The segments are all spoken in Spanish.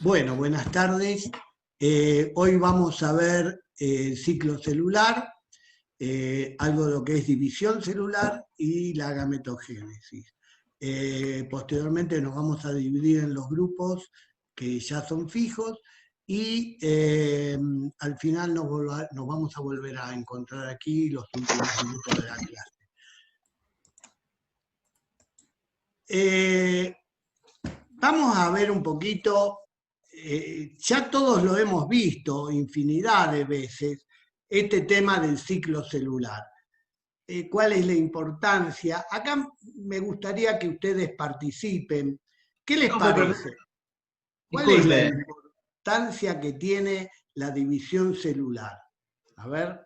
Bueno, buenas tardes. Hoy vamos a ver el ciclo celular, algo de lo que es división celular y la gametogénesis. Posteriormente nos vamos a dividir en los grupos que ya son fijos y al final nos vamos a volver a encontrar aquí los últimos minutos de la clase. Vamos a ver un poquito. Ya todos lo hemos visto infinidad de veces, este tema del ciclo celular. ¿Cuál es la importancia? Acá me gustaría que ustedes participen. ¿Qué les parece? ¿Cuál es la importancia que tiene la división celular? A ver.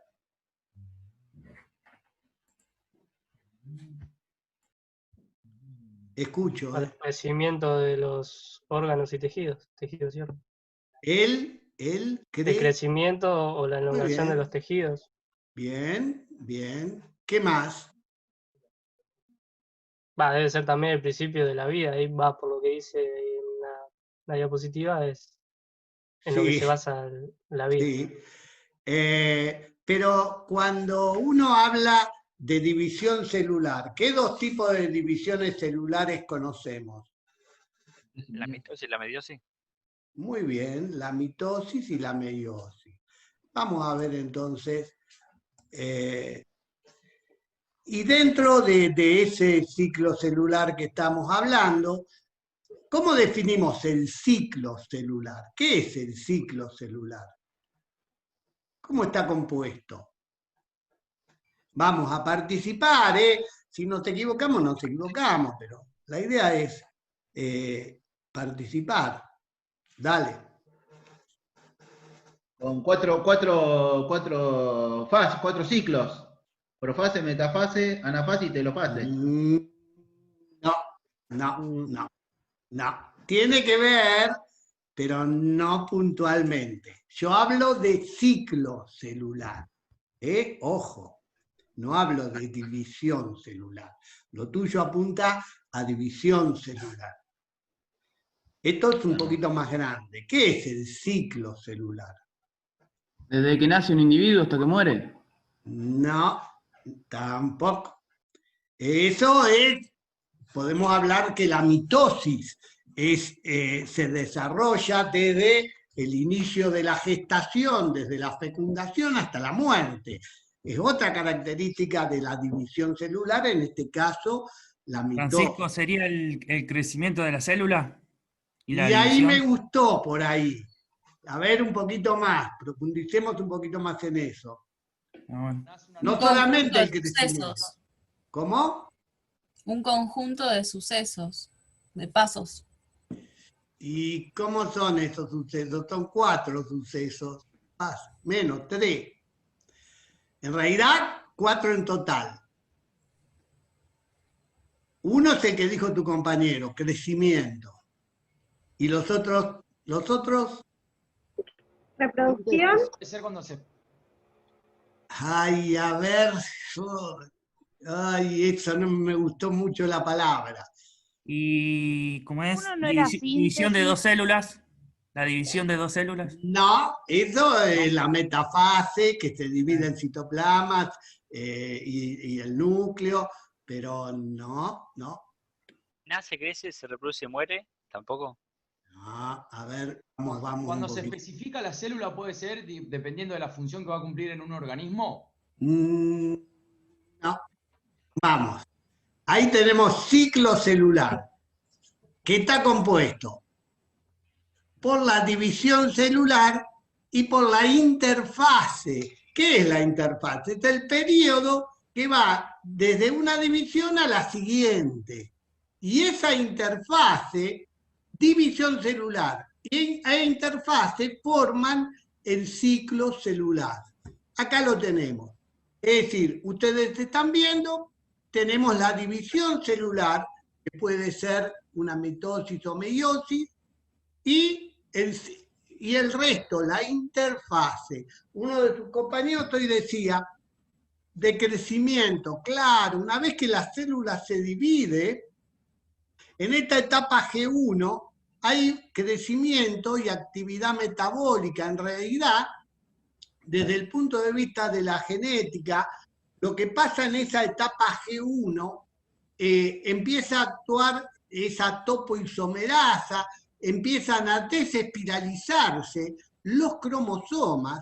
Escucho. Para el crecimiento de los órganos y tejidos, ¿cierto? El crecimiento o la elongación de los tejidos. Bien, bien. ¿Qué más? Debe ser también el principio de la vida, ahí va por lo que dice en la diapositiva, es en lo que se basa la vida. Sí. Pero cuando uno habla de división celular, ¿qué dos tipos de divisiones celulares conocemos? La mitosis y la meiosis. Muy bien, la mitosis y la meiosis. Vamos a ver entonces. Y dentro de ese ciclo celular que estamos hablando, ¿cómo definimos el ciclo celular? ¿Qué es el ciclo celular? ¿Cómo está compuesto? Vamos a participar, ¿eh? Si nos equivocamos, nos equivocamos, pero la idea es participar. Dale. Con cuatro ciclos. Profase, metafase, anafase y telofase. No. Tiene que ver, pero no puntualmente. Yo hablo de ciclo celular. Ojo. No hablo de división celular. Lo tuyo apunta a división celular. Esto es un poquito más grande. ¿Qué es el ciclo celular? ¿Desde que nace un individuo hasta que muere? No, tampoco. Eso es, podemos hablar que la mitosis se desarrolla desde el inicio de la gestación, desde la fecundación hasta la muerte. Es otra característica de la división celular, en este caso, la mitosis. Francisco, ¿sería el crecimiento de la célula? Y ahí me gustó por ahí. A ver un poquito más, profundicemos un poquito más en eso. No solamente el crecimiento. ¿Cómo? Un conjunto de sucesos, de pasos. ¿Y cómo son esos sucesos? Son 4 sucesos, más, menos 3. En realidad, 4 en total. Uno es el que dijo tu compañero, crecimiento. ¿Y los otros? Reproducción. Ay, a ver. Ay, eso no me gustó mucho la palabra. ¿Y cómo es? ¿No era ¿División de 2 células? ¿La división de 2 células? No, eso es la metafase que se divide en citoplasmas y el núcleo, pero no. Nace, crece, se reproduce y muere, tampoco. No, a ver, vamos. Cuando se especifica la célula puede ser dependiendo de la función que va a cumplir en un organismo. No, vamos. Ahí tenemos ciclo celular, que está compuesto por la división celular y por la interfase. ¿Qué es la interfase? Es el periodo que va desde una división a la siguiente. Y esa interfase, división celular e interfase forman el ciclo celular. Acá lo tenemos. Es decir, ustedes están viendo, tenemos la división celular, que puede ser una mitosis o meiosis, y el resto, la interfase. Uno de sus compañeros hoy decía, de crecimiento, claro, una vez que la célula se divide, en esta etapa G1 hay crecimiento y actividad metabólica. En realidad, desde el punto de vista de la genética, lo que pasa en esa etapa G1, empieza a actuar esa topoisomerasa, empiezan a desespiralizarse los cromosomas.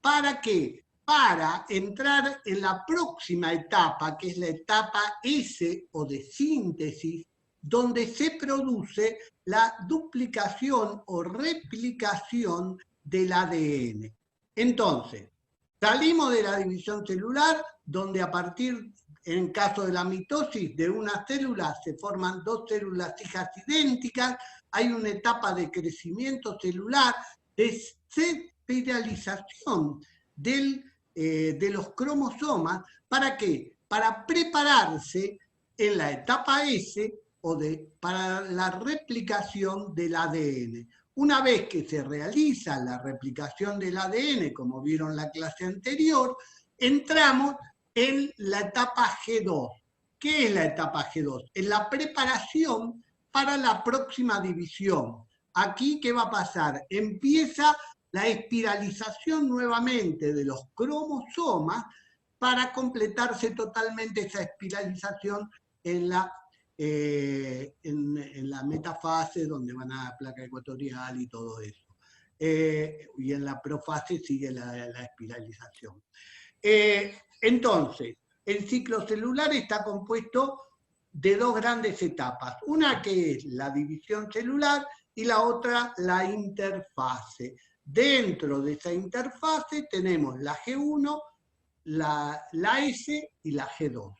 ¿Para qué? Para entrar en la próxima etapa, que es la etapa S o de síntesis, donde se produce la duplicación o replicación del ADN. Entonces, salimos de la división celular, donde a partir, en caso de la mitosis, de una célula se forman dos células hijas idénticas, hay una etapa de crecimiento celular, de espiralización de los cromosomas. ¿Para qué? Para prepararse en la etapa S para la replicación del ADN. Una vez que se realiza la replicación del ADN, como vieron en la clase anterior, entramos en la etapa G2. ¿Qué es la etapa G2? Es la preparación para la próxima división. Aquí, ¿qué va a pasar? Empieza la espiralización nuevamente de los cromosomas para completarse totalmente esa espiralización en la metafase, donde van a la placa ecuatorial y todo eso. Y en la profase sigue la espiralización. Entonces, el ciclo celular está compuesto de dos grandes etapas. Una que es la división celular y la otra la interfase. Dentro de esa interfase tenemos la G1, la S y la G2.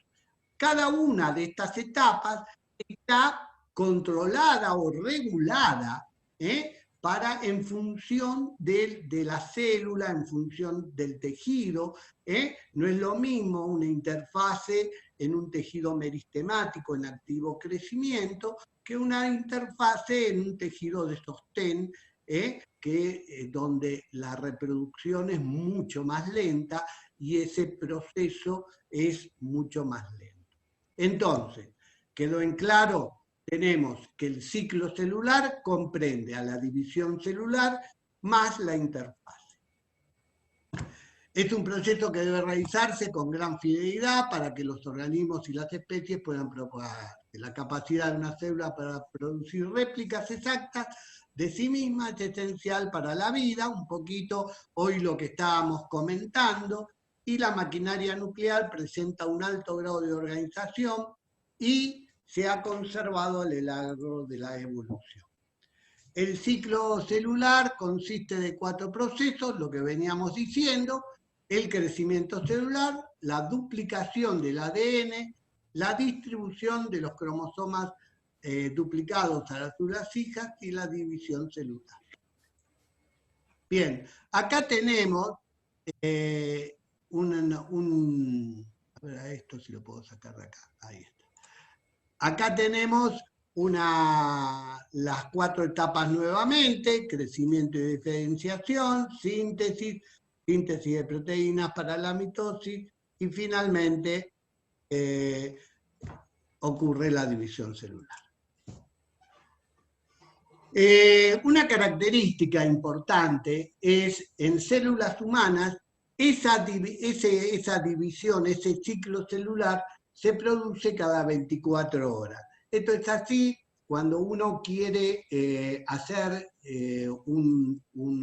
Cada una de estas etapas está controlada o regulada en función de la célula, en función del tejido. No es lo mismo una interfase en un tejido meristemático en activo crecimiento que una interfase en un tejido de sostén, donde la reproducción es mucho más lenta y ese proceso es mucho más lento. Entonces, ¿quedó en claro? Tenemos que el ciclo celular comprende a la división celular más la interfase. Es un proceso que debe realizarse con gran fidelidad para que los organismos y las especies puedan propagarse. La capacidad de una célula para producir réplicas exactas de sí misma es esencial para la vida, un poquito hoy lo que estábamos comentando, y la maquinaria nuclear presenta un alto grado de organización y se ha conservado a lo largo de la evolución. El ciclo celular consiste de 4 procesos, lo que veníamos diciendo: el crecimiento celular, la duplicación del ADN, la distribución de los cromosomas duplicados a las células hijas y la división celular. Bien, acá tenemos a ver, esto si lo puedo sacar de acá, ahí está. Acá tenemos las 4 etapas nuevamente: crecimiento y diferenciación, síntesis de proteínas para la mitosis y finalmente ocurre la división celular. Una característica importante es en células humanas esa división, ese ciclo celular se produce cada 24 horas. Esto es así cuando uno quiere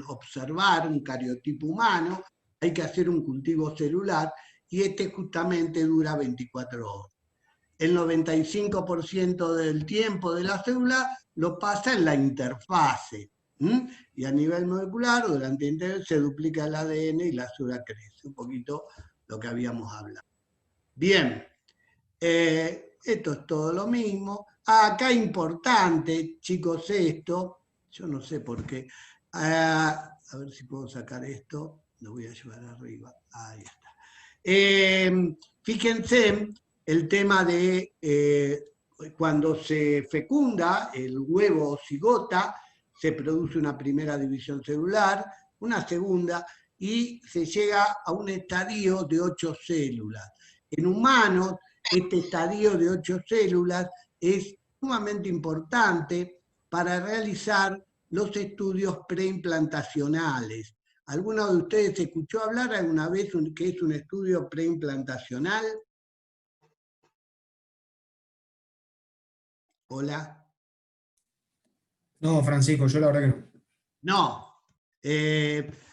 observar un cariotipo humano, hay que hacer un cultivo celular y este justamente dura 24 horas. El 95% del tiempo de la célula lo pasa en la interfase. Y a nivel molecular, durante el interfase se duplica el ADN y la célula crece. Un poquito lo que habíamos hablado. Bien, esto es todo lo mismo. Acá importante, chicos, esto, yo no sé por qué. A ver si puedo sacar esto, lo voy a llevar arriba. Ahí está. Fíjense el tema de cuando se fecunda el huevo o cigota, se produce una primera división celular, una segunda, y se llega a un estadio de 8 células. En humanos, este estadio de 8 células es sumamente importante para realizar los estudios preimplantacionales. ¿Alguno de ustedes escuchó hablar alguna vez qué es un estudio preimplantacional? Hola. No, Francisco, yo la verdad que no. No.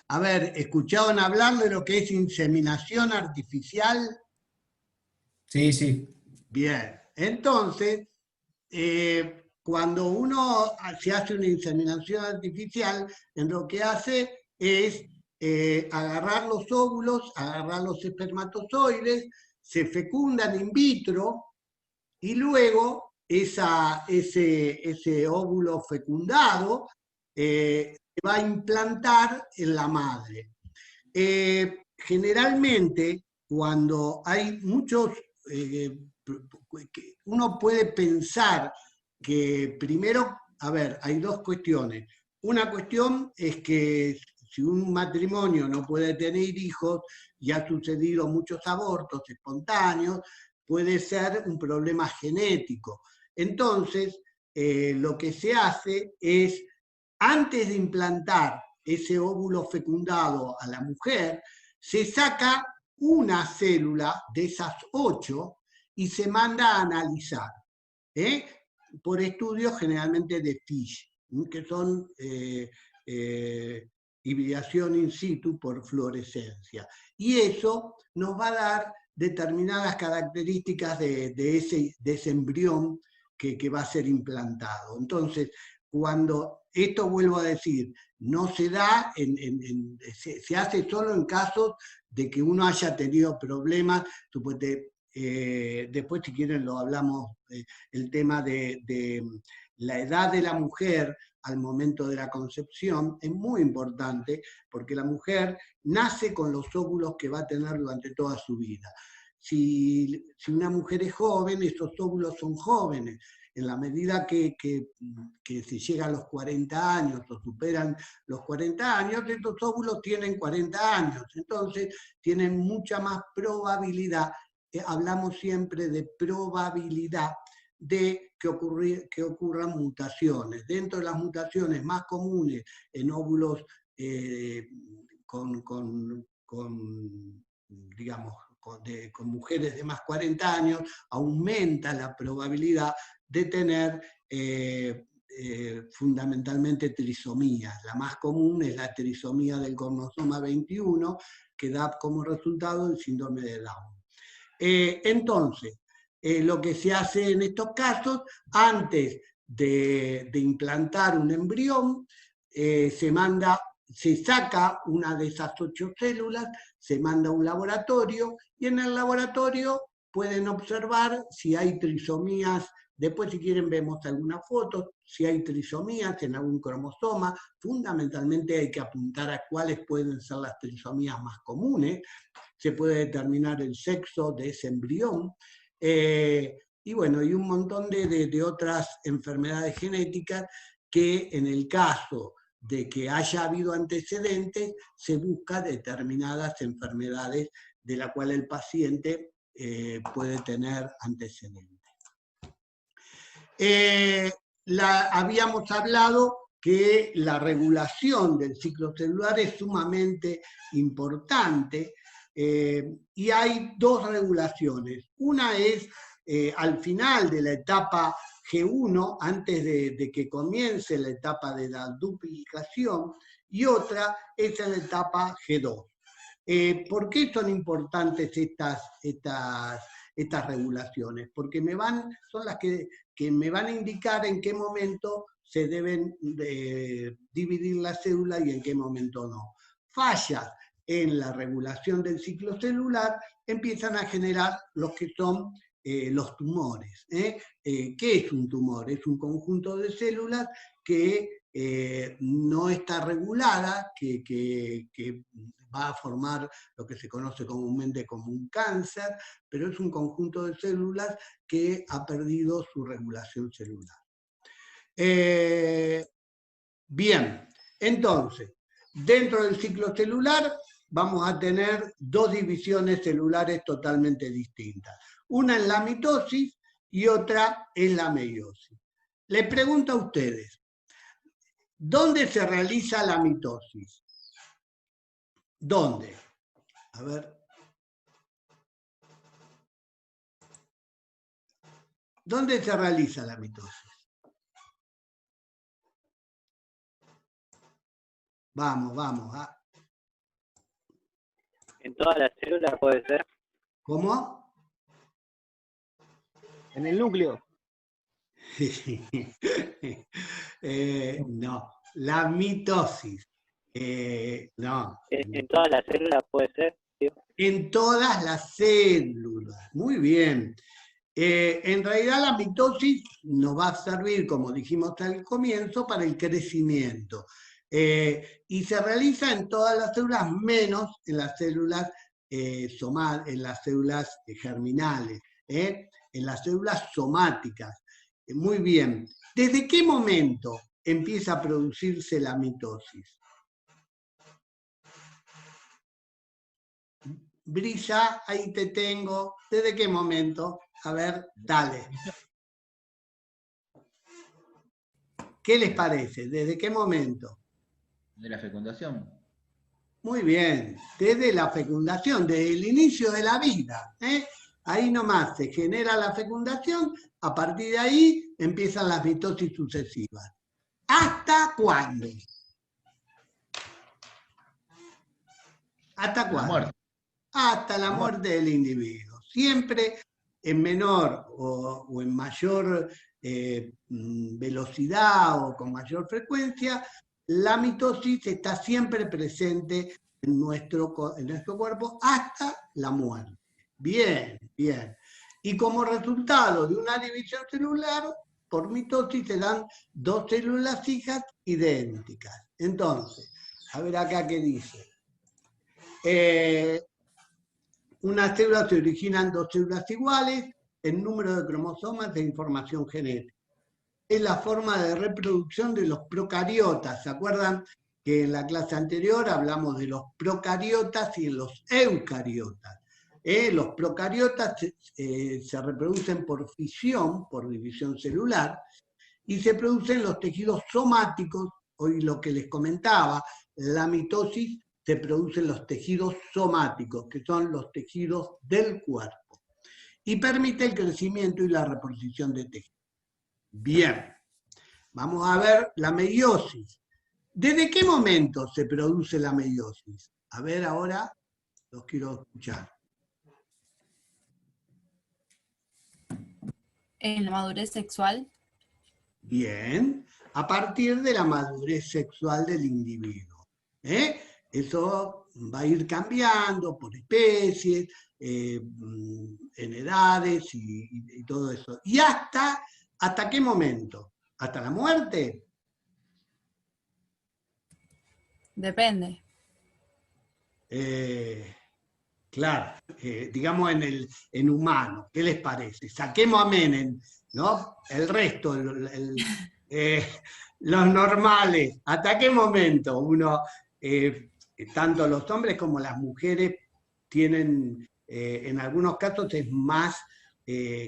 A ver, ¿escucharon hablar de lo que es inseminación artificial? Sí, sí. Bien. Entonces, cuando uno se hace una inseminación artificial, en lo que hace es agarrar los óvulos, agarrar los espermatozoides, se fecundan in vitro y luego ese óvulo fecundado se va a implantar en la madre. Generalmente, cuando hay muchos, uno puede pensar que primero, a ver, hay dos cuestiones. Una cuestión es que si un matrimonio no puede tener hijos y ha sucedido muchos abortos espontáneos, puede ser un problema genético. Entonces, lo que se hace es, antes de implantar ese óvulo fecundado a la mujer, se saca una célula de esas 8 y se manda a analizar, por estudios generalmente de FISH, que son hibridación in situ por fluorescencia. Y eso nos va a dar determinadas características de ese embrión que va a ser implantado. Entonces, cuando esto, vuelvo a decir, no se da, se hace solo en casos de que uno haya tenido problemas. Después, si quieren, lo hablamos, el tema de la edad de la mujer al momento de la concepción es muy importante, porque la mujer nace con los óvulos que va a tener durante toda su vida. Si una mujer es joven, esos óvulos son jóvenes. En la medida que se llega a los 40 años o superan los 40 años, estos óvulos tienen 40 años. Entonces, tienen mucha más probabilidad, hablamos siempre de probabilidad, de que ocurran mutaciones. Dentro de las mutaciones más comunes en óvulos con mujeres de más 40 años, aumenta la probabilidad de tener fundamentalmente trisomías. La más común es la trisomía del cromosoma 21, que da como resultado el síndrome de Down. Entonces, lo que se hace en estos casos, antes de implantar un embrión, se saca una de esas 8 células, se manda a un laboratorio, y en el laboratorio pueden observar si hay trisomías. Después, si quieren, vemos algunas fotos, si hay trisomías en algún cromosoma. Fundamentalmente hay que apuntar a cuáles pueden ser las trisomías más comunes. Se puede determinar el sexo de ese embrión. Y bueno, y un montón de otras enfermedades genéticas que, en el caso de que haya habido antecedentes, se busca determinadas enfermedades de las cuales el paciente puede tener antecedentes. Habíamos hablado que la regulación del ciclo celular es sumamente importante, y hay 2 regulaciones. Una es al final de la etapa G1, antes de que comience la etapa de la duplicación, y otra es en la etapa G2. ¿Por qué son importantes estas regulaciones? Porque son las que me van a indicar en qué momento se deben dividir la célula y en qué momento no. Fallas en la regulación del ciclo celular empiezan a generar los que son los tumores. ¿Qué es un tumor? Es un conjunto de células que no está regulada, que va a formar lo que se conoce comúnmente como un cáncer, pero es un conjunto de células que ha perdido su regulación celular. Bien, entonces, dentro del ciclo celular vamos a tener 2 divisiones celulares totalmente distintas. Una es la mitosis y otra es la meiosis. Les pregunto a ustedes, ¿Dónde se realiza la mitosis? ¿Dónde? A ver. ¿Dónde se realiza la mitosis? Vamos, vamos. En todas las células puede ser. ¿Cómo? En el núcleo. No, la mitosis. No. En todas las células puede ser. En todas las células. Muy bien. En realidad la mitosis nos va a servir, como dijimos al comienzo, para el crecimiento. Y se realiza en todas las células, menos en las células en las células germinales, en las células somáticas. Muy bien. ¿Desde qué momento empieza a producirse la mitosis? Brisa, ahí te tengo. ¿Desde qué momento? A ver, dale. ¿Qué les parece? ¿Desde qué momento? De la fecundación. Muy bien, desde la fecundación, desde el inicio de la vida. Ahí nomás se genera la fecundación, a partir de ahí empiezan las mitosis sucesivas. ¿Hasta cuándo? ¿Hasta cuándo? Muerte. Hasta la muerte del individuo. Siempre en menor o en mayor velocidad o con mayor frecuencia, la mitosis está siempre presente en nuestro cuerpo hasta la muerte. Bien, bien. Y como resultado de una división celular, por mitosis se dan dos células hijas idénticas. Entonces, a ver acá qué dice. Una célula se originan dos células iguales, el número de cromosomas de información genética. Es la forma de reproducción de los procariotas. ¿Se acuerdan que en la clase anterior hablamos de los procariotas y los eucariotas? Los procariotas se reproducen por fisión, por división celular, y se producen los tejidos somáticos. Hoy lo que les comentaba, la mitosis se producen los tejidos somáticos, que son los tejidos del cuerpo, y permite el crecimiento y la reposición de tejidos. Bien, vamos a ver la meiosis. ¿Desde qué momento se produce la meiosis? A ver, ahora los quiero escuchar. En la madurez sexual. Bien, a partir de la madurez sexual del individuo. Eso va a ir cambiando por especies, en edades y todo eso. ¿Y hasta qué momento? ¿Hasta la muerte? Depende. Claro, digamos en humano, ¿qué les parece? Saquemos a Menem, ¿no? El resto, los normales, ¿hasta qué momento uno, tanto los hombres como las mujeres, tienen, en algunos casos es más,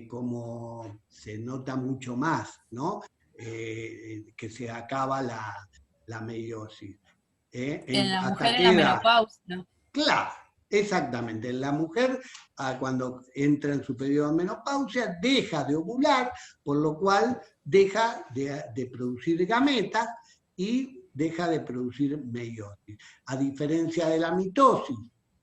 como se nota mucho más, ¿no? Que se acaba la meiosis. En la mujer en la menopausia. Claro. Exactamente, la mujer cuando entra en su periodo de menopausia deja de ovular, por lo cual deja de producir gametas y deja de producir meiosis. A diferencia de la mitosis,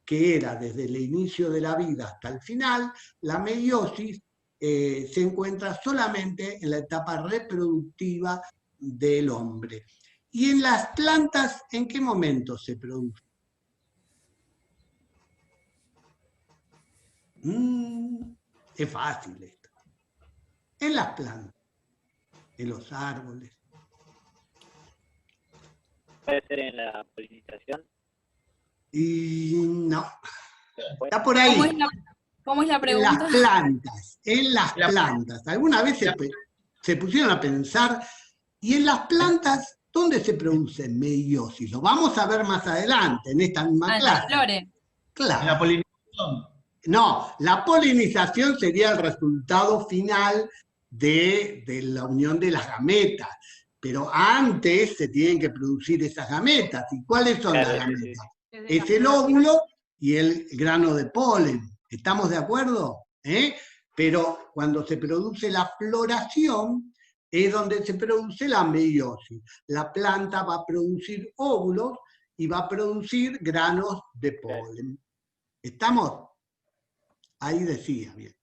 que era desde el inicio de la vida hasta el final, la meiosis se encuentra solamente en la etapa reproductiva del hombre. ¿Y en las plantas en qué momento se produce? Es fácil esto. En las plantas, en los árboles. ¿Puede ser en la polinización? Y no. Está por ahí. ¿Cómo es la pregunta? En las plantas. ¿Alguna vez se pusieron a pensar, y en las plantas, dónde se produce meiosis? Lo vamos a ver más adelante, en esta misma clase. En las flores. Claro. En la polinización. No, la polinización sería el resultado final de la unión de las gametas, pero antes se tienen que producir esas gametas. ¿Y cuáles son las Claro, sí, gametas? sí. Es el óvulo y el grano de polen. ¿Estamos de acuerdo? Pero cuando se produce la floración, es donde se produce la meiosis. La planta va a producir óvulos y va a producir granos de polen. ¿Estamos? Ahí decía, bien.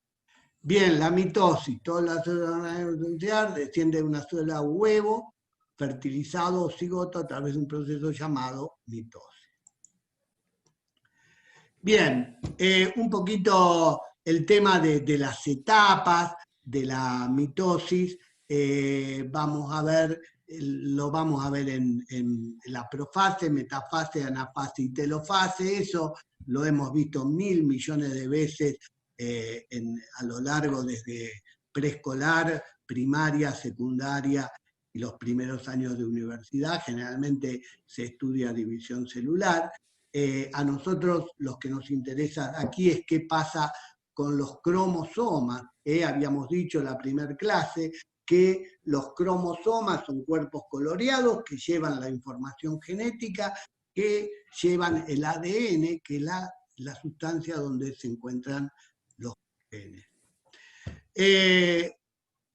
Bien, la mitosis. Todas las células desciende de una sola huevo, fertilizado o cigoto a través de un proceso llamado mitosis. Bien, un poquito el tema de las etapas de la mitosis, vamos a ver, lo vamos a ver en la profase, metafase, anafase y telofase. Eso lo hemos visto 1000 millones de veces a lo largo desde preescolar, primaria, secundaria y los primeros años de universidad. Generalmente se estudia división celular. A nosotros los que nos interesa aquí es qué pasa con los cromosomas. Habíamos dicho en la primera clase que los cromosomas son cuerpos coloreados que llevan la información genética, que llevan el ADN, que es la sustancia donde se encuentran los genes.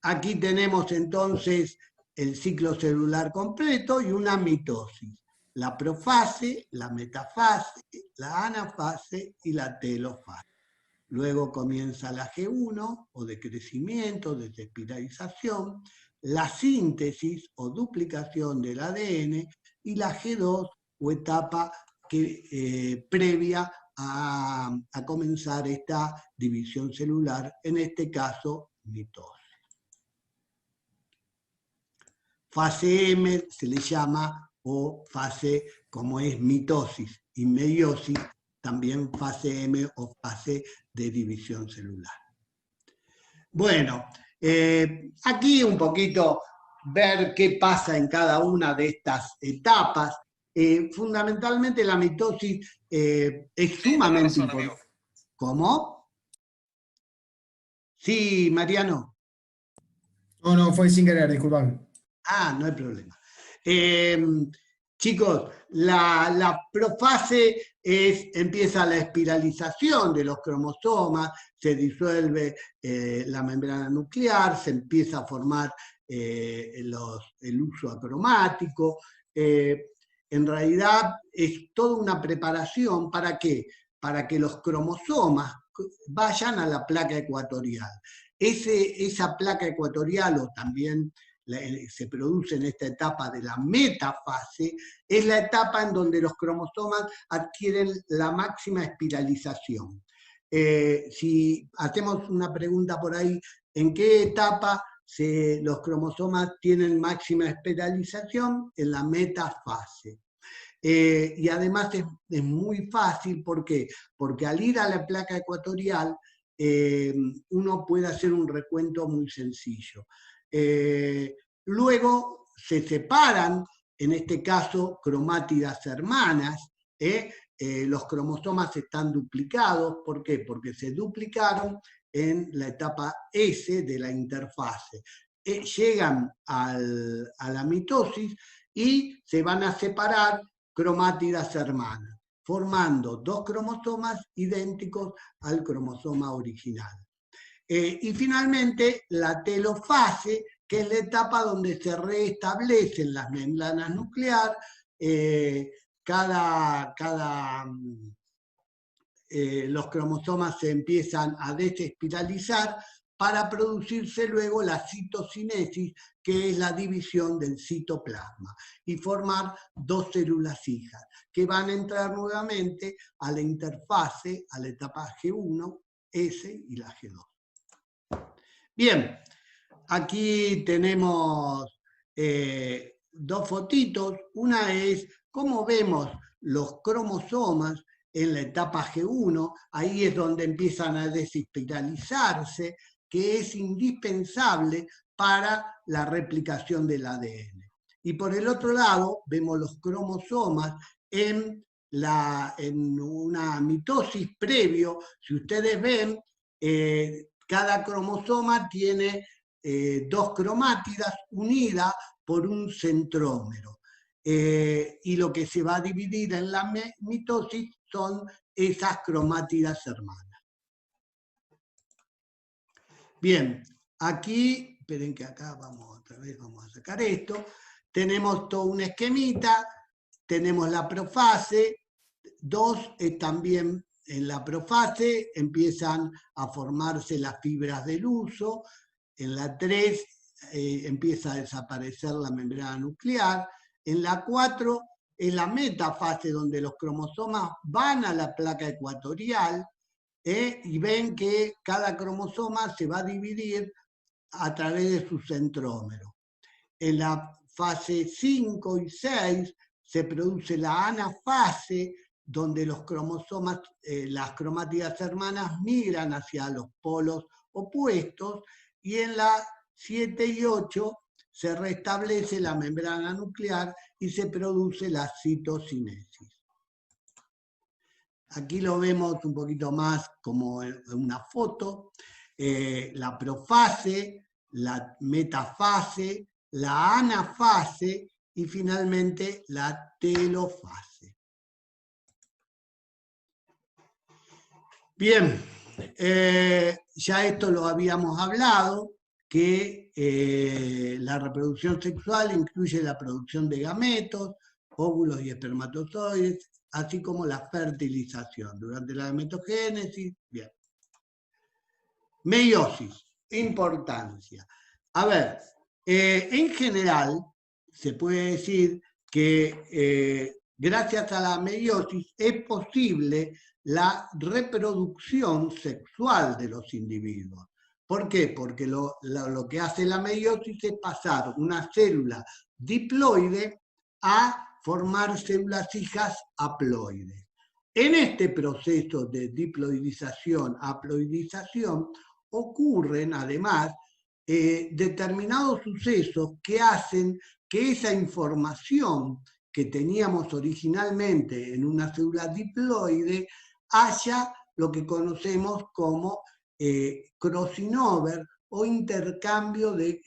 Aquí tenemos entonces el ciclo celular completo y una mitosis. La profase, la metafase, la anafase y la telofase. Luego comienza la G1, o de crecimiento, de espiralización, la síntesis o duplicación del ADN, y la G2, o etapa previa a comenzar esta división celular, en este caso, mitosis. Fase M se le llama, o fase como es mitosis y meiosis, también fase M o fase de división celular. Bueno, aquí un poquito ver qué pasa en cada una de estas etapas. Fundamentalmente la mitosis es sumamente importante. ¿Cómo? Sí, Mariano. No, fue sin querer, disculpame. Ah, no hay problema. Chicos, la profase empieza la espiralización de los cromosomas, se disuelve la membrana nuclear, se empieza a formar el uso acromático. En realidad es toda una preparación, ¿para qué? Para que los cromosomas vayan a la placa ecuatorial. Esa placa ecuatorial, o también se produce en esta etapa de la metafase, es la etapa en donde los cromosomas adquieren la máxima espiralización. Si hacemos una pregunta por ahí, ¿en qué etapa los cromosomas tienen máxima espiralización? En la metafase. Y además es muy fácil, ¿por qué? Porque al ir a la placa ecuatorial, uno puede hacer un recuento muy sencillo. Luego se separan, en este caso, cromátidas hermanas. Los cromosomas están duplicados. ¿Por qué? Porque se duplicaron en la etapa S de la interfase. Llegan a la mitosis y se van a separar cromátidas hermanas, formando dos cromosomas idénticos al cromosoma original. Y finalmente la telofase, que es la etapa donde se restablecen las membranas nucleares, los cromosomas se empiezan a desespiralizar para producirse luego la citocinesis, que es la división del citoplasma, y formar dos células hijas, que van a entrar nuevamente a la interfase, a la etapa G1, S y la G2. Bien, aquí tenemos dos fotitos. Una es cómo vemos los cromosomas en la etapa G1, ahí es donde empiezan a desespiralizarse, que es indispensable para la replicación del ADN. Y por el otro lado, vemos los cromosomas en una mitosis previo. Si ustedes ven, cada cromosoma tiene dos cromátidas unidas por un centrómero. Y lo que se va a dividir en la mitosis son esas cromátidas hermanas. Bien, aquí, esperen que acá vamos otra vez, vamos a sacar esto. Tenemos todo un esquemita, tenemos la profase, 2 también en la profase empiezan a formarse las fibras del huso, en la 3 empieza a desaparecer la membrana nuclear, en la 4 es la metafase donde los cromosomas van a la placa ecuatorial, y ven que cada cromosoma se va a dividir a través de su centrómero. En la fase 5 y 6 se produce la anafase, donde los cromosomas, las cromátidas hermanas migran hacia los polos opuestos, y en la 7 y 8 se restablece la membrana nuclear y se produce la citocinesis. Aquí lo vemos un poquito más como en una foto, la profase, la metafase, la anafase y finalmente la telofase. Bien, ya esto lo habíamos hablado, que la reproducción sexual incluye la producción de gametos, óvulos y espermatozoides, así como la fertilización durante la gametogénesis. Bien. Meiosis, importancia. A ver, en general se puede decir que gracias a la meiosis es posible la reproducción sexual de los individuos. ¿Por qué? Porque lo que hace la meiosis es pasar una célula diploide a formar células hijas haploides. En este proceso de diploidización, haploidización, ocurren además determinados sucesos que hacen que esa información que teníamos originalmente en una célula diploide haya lo que conocemos como crossing over o intercambio de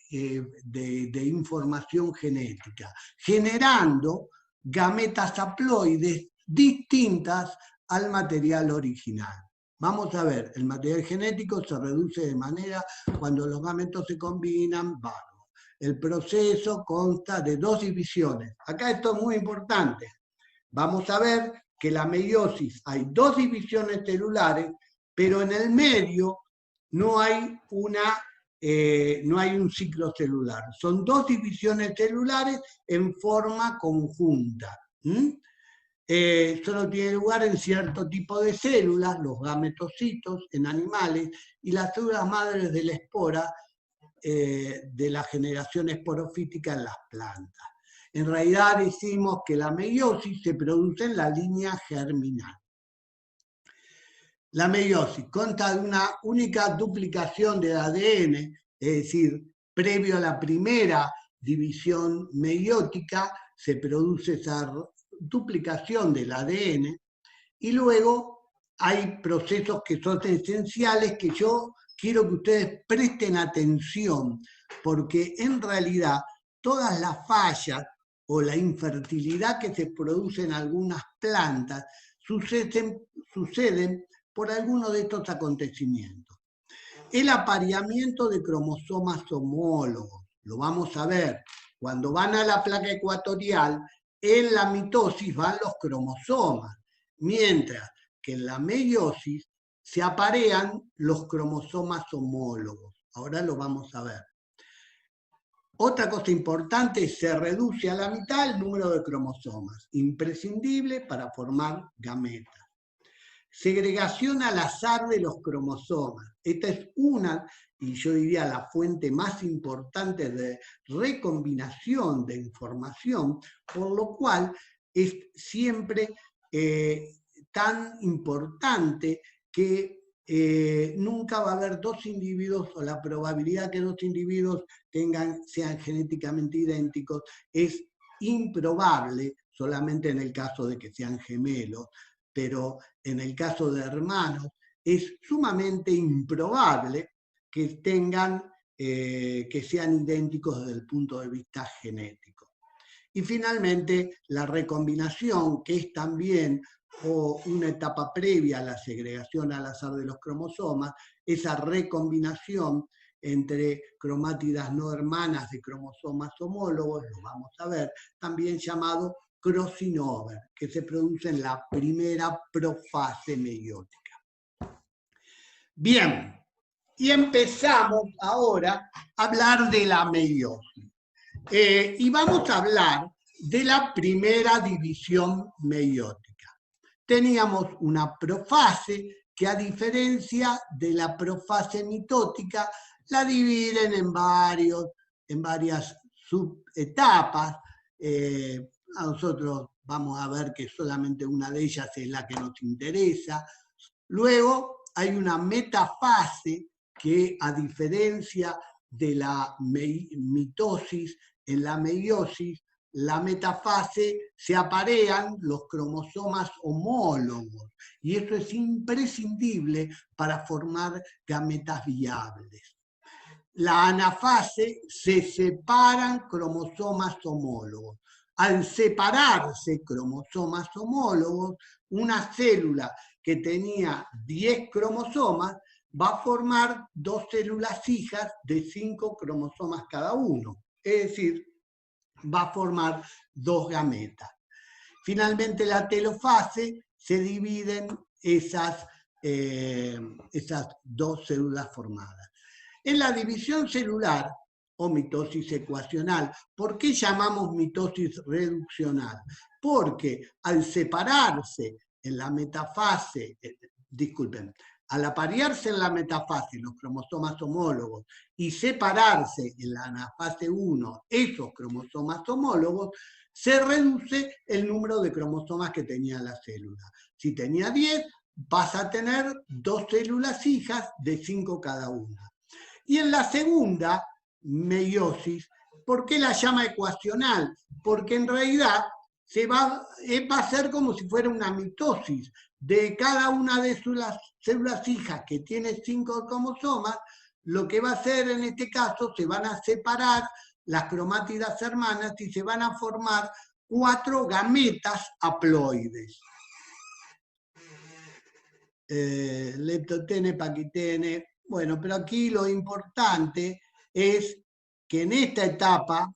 información genética, generando gametas haploides distintas al material original. Vamos a ver, el material genético se reduce de manera cuando los gametos se combinan, bárbaro. El proceso consta de 2 divisiones. Acá esto es muy importante. Vamos a ver que la meiosis hay 2 divisiones celulares, pero en el medio no hay un ciclo celular. Son 2 divisiones celulares en forma conjunta. Solo tiene lugar en cierto tipo de células, los gametocitos en animales, y las células madres de la espora de la generación esporofítica en las plantas. En realidad decimos que la meiosis se produce en la línea germinal. La meiosis consta de una única duplicación del ADN, es decir, previo a la primera división meiótica se produce esa duplicación del ADN y luego hay procesos que son esenciales que yo quiero que ustedes presten atención, porque en realidad todas las fallas o la infertilidad que se produce en algunas plantas suceden por alguno de estos acontecimientos. El apareamiento de cromosomas homólogos, lo vamos a ver, cuando van a la placa ecuatorial, en la mitosis van los cromosomas, mientras que en la meiosis se aparean los cromosomas homólogos. Ahora lo vamos a ver. Otra cosa importante es que se reduce a la mitad el número de cromosomas, imprescindible para formar gametas. Segregación al azar de los cromosomas. Esta es una, y yo diría la fuente más importante de recombinación de información, por lo cual es siempre tan importante que nunca va a haber 2 individuos, o la probabilidad que 2 individuos sean genéticamente idénticos es improbable, solamente en el caso de que sean gemelos, pero en el caso de hermanos es sumamente improbable que tengan que sean idénticos desde el punto de vista genético. Y finalmente, la recombinación, que es también una etapa previa a la segregación al azar de los cromosomas, esa recombinación entre cromátidas no hermanas de cromosomas homólogos, lo vamos a ver, también llamado crossing over, que se produce en la primera profase meiótica. Bien, y empezamos ahora a hablar de la meiosis. Y vamos a hablar de la primera división meiótica. Teníamos una profase que, a diferencia de la profase mitótica, la dividen en varias subetapas. A nosotros vamos a ver que solamente una de ellas es la que nos interesa. Luego hay una metafase que, a diferencia de la mitosis, en la meiosis, la metafase se aparean los cromosomas homólogos, y eso es imprescindible para formar gametas viables. La anafase se separan cromosomas homólogos. Al separarse cromosomas homólogos, una célula que tenía 10 cromosomas va a formar 2 células hijas de 5 cromosomas cada uno. Es decir, va a formar 2 gametas. Finalmente, la telofase se dividen esas 2 células formadas. En la división celular, o mitosis ecuacional, ¿por qué llamamos mitosis reduccional? Porque al separarse en la metafase, al aparearse en la metafase los cromosomas homólogos y separarse en la anafase 1 esos cromosomas homólogos, se reduce el número de cromosomas que tenía la célula. Si tenía 10, vas a tener 2 células hijas de 5 cada una. Y en la segunda meiosis, ¿por qué la llama ecuacional? Porque en realidad va a ser como si fuera una mitosis. De cada una de las células hijas que tiene 5 cromosomas, lo que va a hacer en este caso, se van a separar las cromátidas hermanas y se van a formar 4 gametas haploides. Leptotene, paquitene. Bueno, pero aquí lo importante es que en esta etapa,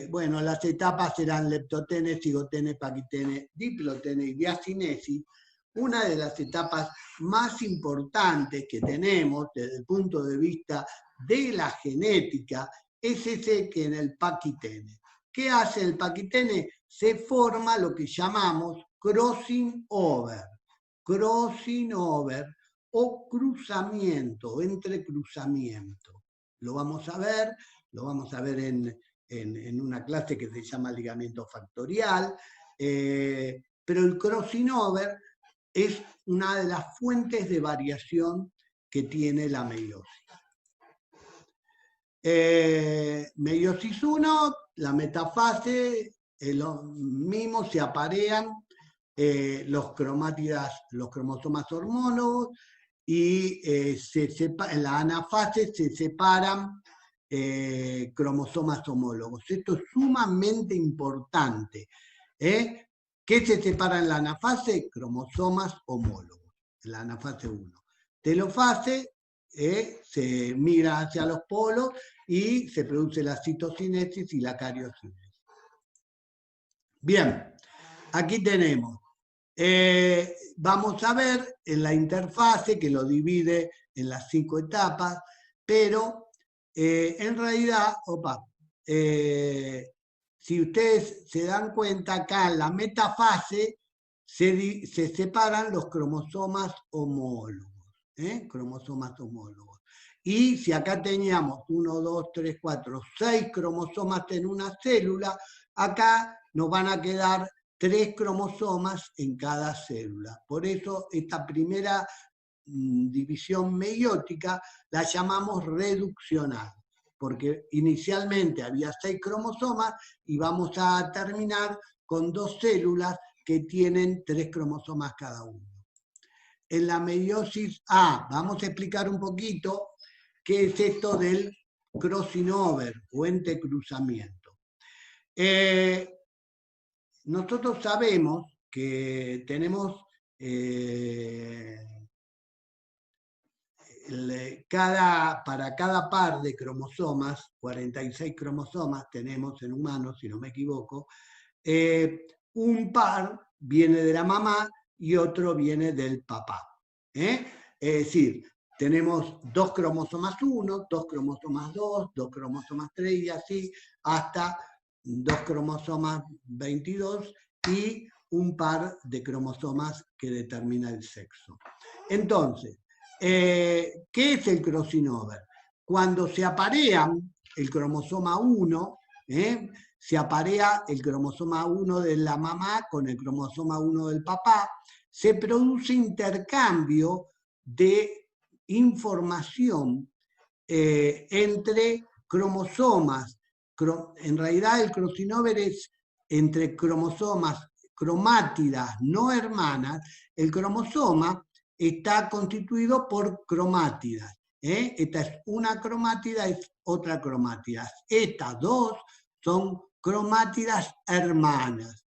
bueno, las etapas serán leptotene, cigotene, paquitene, diplotene y diacinesis. Una de las etapas más importantes que tenemos desde el punto de vista de la genética es ese que en el paquitene. ¿Qué hace el paquitene? Se forma lo que llamamos crossing over o cruzamiento, entrecruzamiento. Lo vamos a ver en una clase que se llama ligamiento factorial, pero el crossing over es una de las fuentes de variación que tiene la meiosis. Meiosis 1, la metafase, lo mismo, se aparean los cromosomas homólogos y en la anafase se separan cromosomas homólogos. Esto es sumamente importante. ¿Qué se separa en la anafase? Cromosomas homólogos, en la anafase 1. Telofase, se mira hacia los polos y se produce la citocinesis y la cariocinesis. Bien, aquí tenemos. Vamos a ver en la interfase, que lo divide en las 5 etapas, pero en realidad, si ustedes se dan cuenta, acá en la metafase se separan los cromosomas homólogos. Cromosomas homólogos. Y si acá teníamos 1, 2, 3, 4, 6 cromosomas en una célula, acá nos van a quedar 3 cromosomas en cada célula. Por eso esta primera división meiótica la llamamos reduccional, porque inicialmente había 6 cromosomas y vamos a terminar con 2 células que tienen 3 cromosomas cada uno. En la meiosis A, vamos a explicar un poquito qué es esto del crossing over o entrecruzamiento. Nosotros sabemos que tenemos para cada par de cromosomas, 46 cromosomas tenemos en humanos, si no me equivoco, un par viene de la mamá y otro viene del papá. Es decir, tenemos 2 cromosomas 1, 2 cromosomas 2, 2 cromosomas 3 y así hasta 2 cromosomas 22 y un par de cromosomas que determina el sexo. Entonces, ¿qué es el crossing over? Cuando se aparean el cromosoma 1, se aparea el cromosoma 1 de la mamá con el cromosoma 1 del papá, se produce intercambio de información entre cromosomas. En realidad el crossing over es entre cromosomas, cromátidas no hermanas. El cromosoma está constituido por cromátidas. Esta es una cromátida, es otra cromátida. Estas dos son cromátidas hermanas.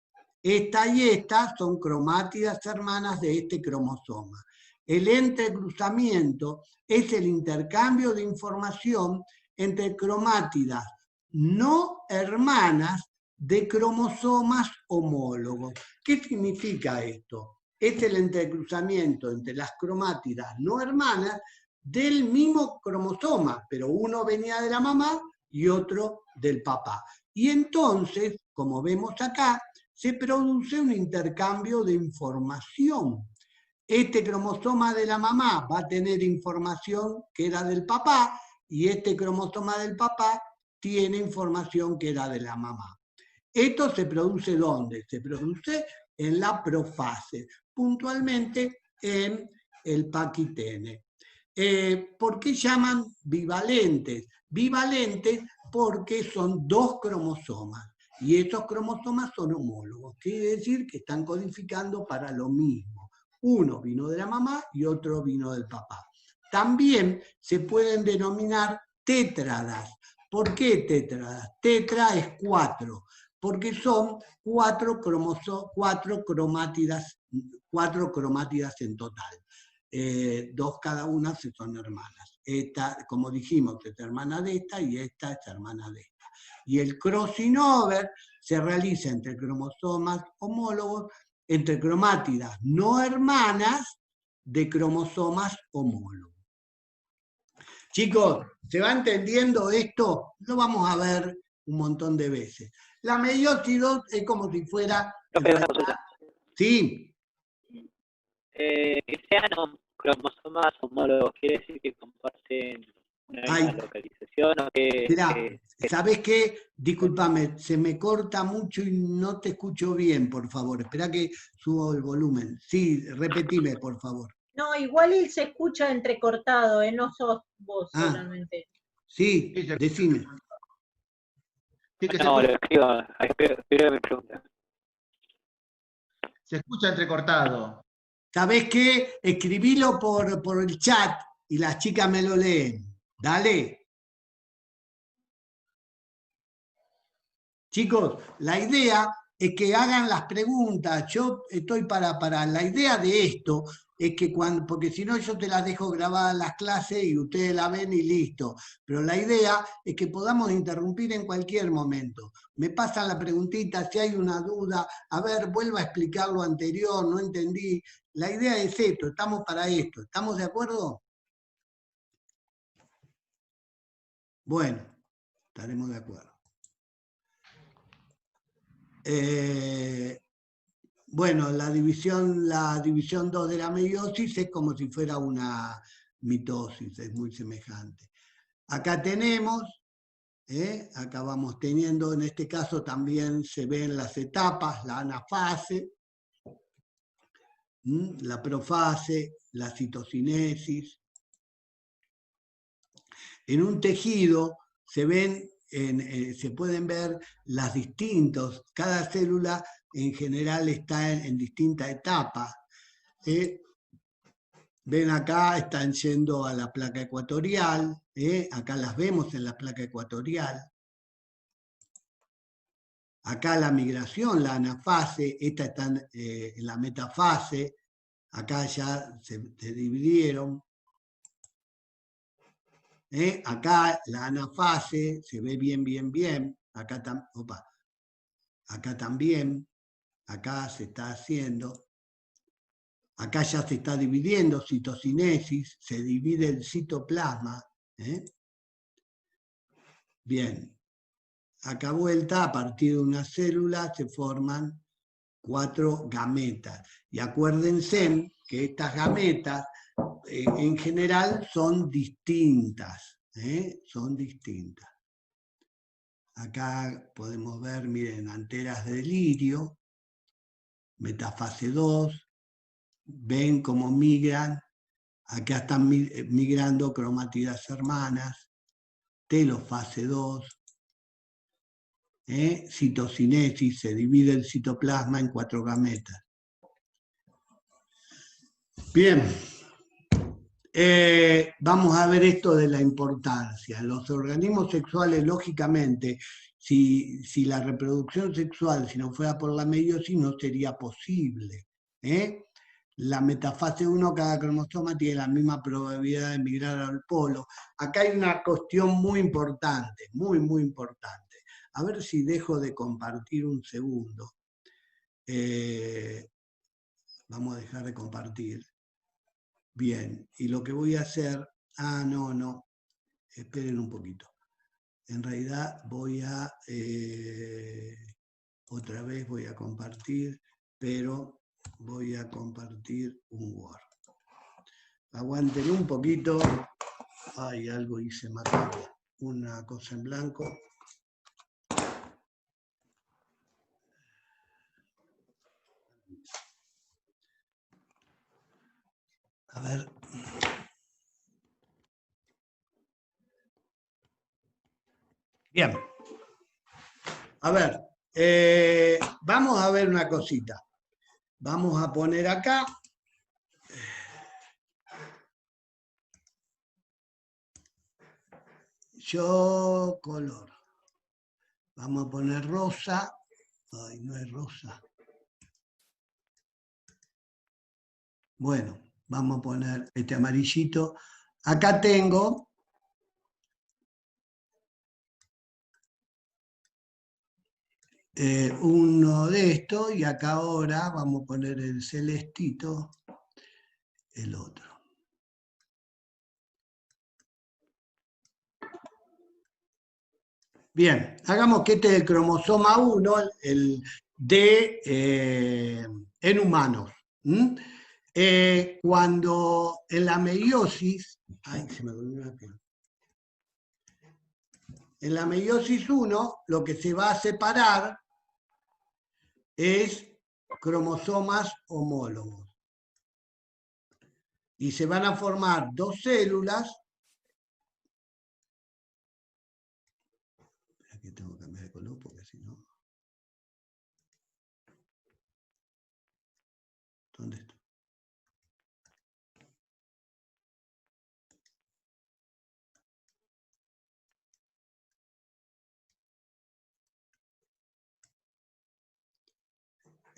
Esta y esta son cromátidas hermanas de este cromosoma. El entrecruzamiento es el intercambio de información entre cromátidas no hermanas de cromosomas homólogos. ¿Qué significa esto? Es el entrecruzamiento entre las cromátidas no hermanas del mismo cromosoma, pero uno venía de la mamá y otro del papá. Y entonces, como vemos acá, se produce un intercambio de información. Este cromosoma de la mamá va a tener información que era del papá y este cromosoma del papá tiene información que era de la mamá. Esto se produce ¿dónde? Se produce en la profase, puntualmente en el paquitene. ¿Por qué llaman bivalentes? Bivalentes porque son 2 cromosomas y estos cromosomas son homólogos. Quiere decir que están codificando para lo mismo. Uno vino de la mamá y otro vino del papá. También se pueden denominar tétradas. ¿Por qué tétradas? Tetra es 4, porque son 4 cromátidas en total. 2 cada una son hermanas. Esta, como dijimos, es hermana de esta y esta es hermana de esta. Y el crossing over se realiza entre cromosomas homólogos, entre cromátidas no hermanas de cromosomas homólogos. Chicos, ¿se va entendiendo esto? Lo vamos a ver un montón de veces. La meiosis 2 es como si fuera... Sí. Que sean cromosomas homólogos, ¿quiere decir que comparten una misma localización o que... Mirá, ¿sabés qué? Discúlpame, se me corta mucho y no te escucho bien, por favor. Espera que subo el volumen. Sí, repetime, por favor. No, igual él se escucha entrecortado, no sos vos solamente. Sí, decime. No, lo escribo mi pregunta. Se escucha entrecortado. ¿Sabés qué? Escribilo por el chat y las chicas me lo leen. Dale. Chicos, la idea es que hagan las preguntas. Yo estoy para la idea de esto es que porque si no yo te las dejo grabadas las clases y ustedes la ven y listo. Pero la idea es que podamos interrumpir en cualquier momento. Me pasan la preguntita, si hay una duda, a ver, vuelvo a explicar lo anterior, no entendí. La idea es esto, estamos para esto. ¿Estamos de acuerdo? Bueno, estaremos de acuerdo. Bueno, la división 2 de la meiosis es como si fuera una mitosis, es muy semejante. Acá tenemos, acá vamos teniendo, en este caso también se ven las etapas, la anafase, la profase, la citocinesis. En un tejido se pueden ver las distintos, cada célula en general está en distintas etapas. Ven acá, están yendo a la placa ecuatorial, acá las vemos en la placa ecuatorial. Acá la migración, la anafase, esta está en la metafase, acá ya se dividieron. Acá la anafase se ve bien. Acá, acá también, acá se está haciendo. Acá ya se está dividiendo, citocinesis, se divide el citoplasma. Bien. Acá vuelta, a partir de una célula se forman 4 gametas. Y acuérdense que estas gametas en general son distintas. Son distintas. Acá podemos ver, miren, anteras de lirio, metafase 2, ven cómo migran. Acá están migrando cromátidas hermanas, telofase 2. Citocinesis, se divide el citoplasma en 4 gametas. Bien, vamos a ver esto de la importancia. Los organismos sexuales, lógicamente, si la reproducción sexual, si no fuera por la meiosis, no sería posible. La metafase 1, cada cromosoma tiene la misma probabilidad de migrar al polo. Acá hay una cuestión muy importante, muy importante. A ver si dejo de compartir un segundo. Vamos a dejar de compartir. Bien, y lo que voy a hacer... no. Esperen un poquito. En realidad voy a... otra vez voy a compartir, pero voy a compartir un Word. Aguanten un poquito. Ay, algo hice mal. Una cosa en blanco. A ver. Bien. A ver, vamos a ver una cosita. Vamos a poner acá. Yo color. Vamos a poner rosa. Ay, no es rosa. Bueno, vamos a poner este amarillito. Acá tengo uno de estos y acá ahora vamos a poner el celestito, el otro. Bien, hagamos que este es el cromosoma 1, el en humanos. Cuando en la meiosis, se me volvió una pena. En la meiosis 1, lo que se va a separar es cromosomas homólogos. Y se van a formar 2 células. Aquí tengo que cambiar de color porque si no... ¿Dónde está?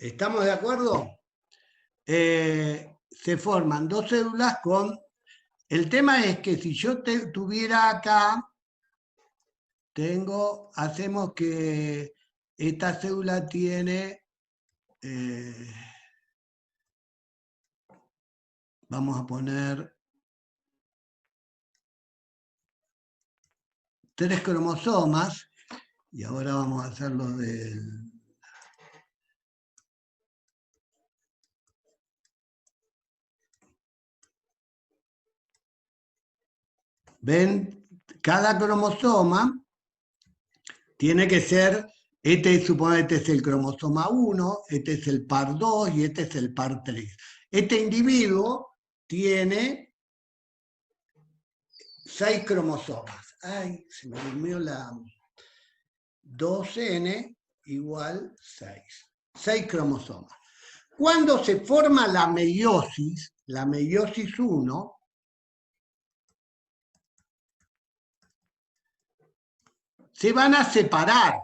¿Estamos de acuerdo? Se forman 2 células con... El tema es que si yo tuviera acá, hacemos que esta célula tiene... vamos a poner 3 cromosomas, y ahora vamos a hacerlo del... ¿Ven? Cada cromosoma tiene que ser, suponete es el cromosoma 1, este es el par 2 y este es el par 3. Este individuo tiene 6 cromosomas. Ay, se me durmió la 2n igual 6. 6 cromosomas. Cuando se forma la meiosis la meiosis 1, se van a separar.